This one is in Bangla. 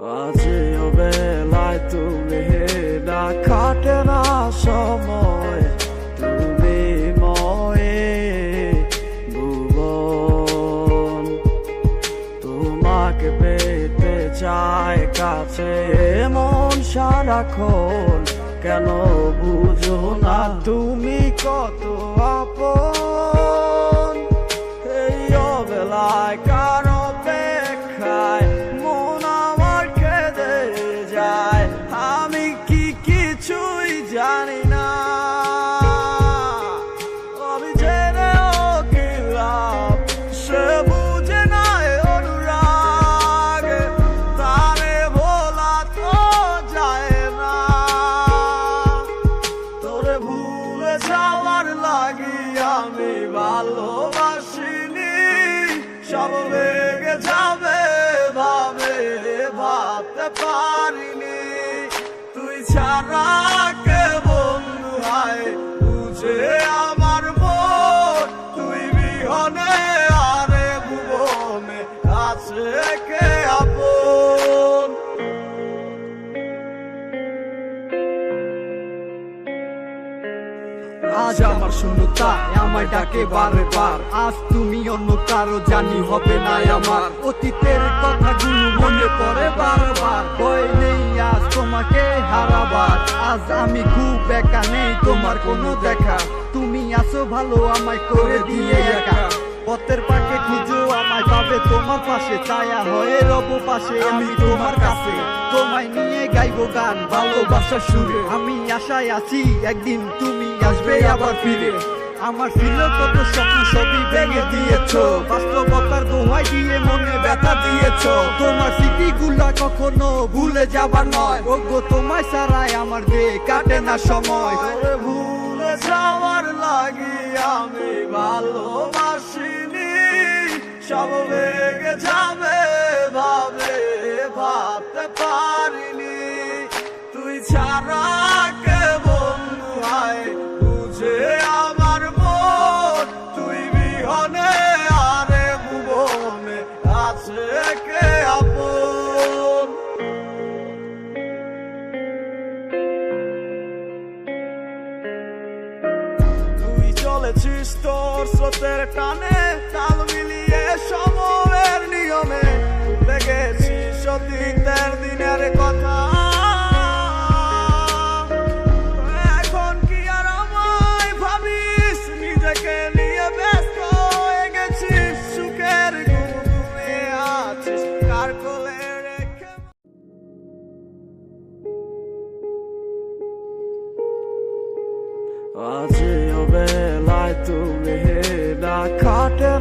আজিও বেলায় তুমি না কাটে না সময়, তুমি ময়ে ভুবন। তোমাকে পেতে চায় কাছে মন সারাক্ষণ, কেন বুঝো না তুমি কত আপন। এই অবেলায় কার অপেক্ষায় মন আমার কেঁদে যায়, আমি কি কিছুই জানি না। আমি জেনেও কি লাভ, সে বুঝে না অনুরাগ, তারে ভোলা তো যায় না। তোরে ভুলে যাওয়ার লাগি আমি ভালোবাসিনি, সব ভেঙে যাবে ভাবে ভাবতে পারিনি। তুই ছাড়া কে বন্ধু হয় বুঝে আমার মন, তুই বিহনে আরে ভুবনে আছে কে আপন। আজ আমার শূন্যতা আমায় ডাকে বারে বার, আজ তুমি অন্য কারো জানি হবে না আমার। অতীতের কথাগুলো মনে পড়ে বারবার, ভয় নেই আজ তোমাকে হারাবার। আজ আমি খুব একা, নেই তোমার কোনো দেখা, তুমি আসো ভালো আমায় করে দিয়ে একা। পথের পাকে খুঁজো আমায় পাবে তোমার পাশে, ছায়া হয়ে রব পাশে আমি তোমার কাছে। তোমায় নিয়ে গাইবো গান ভালোবাসার সুরে, আমি আশায় আছি একদিন তুমি আসবে আবার ফিরে। আমার ছিল কত স্বপ্ন সবই ভেঙে দিয়েছো, বাস্তবতার দোহাই দিয়ে মনে ব্যথা দিয়েছো। তোমার স্মৃতিগুলা কখনো ভুলে যাবার নয়, ওগো তোমায় ছাড়াই আমার দে কাটে না সময়। তোরে ভুলে যাওয়ার লাগি আমি ভালোবাসিনি, সব ভেঙে যাবে ভাবে ভাবতে পারিনি। তুই ছাড়া কে বন্ধু হয় বুঝে আমার মন, তুই বিহনে আরে ভুবনে আছে কে আপন। তুই চলেছিস তোর স্রোতের টানে, তাল মিলিয়ে সময়ের নিয়মে, ভুলে গেছিস অতীতের দিনের কথা। এখন কি আর আমায় ভাবিস, নিজেকে নিয়ে ব্যস্ত হয়ে গেছিস, সুখের ঘুমিয়ে আছিস কার কোলে রেখে। আজিও বেলায় তুমি না কাটে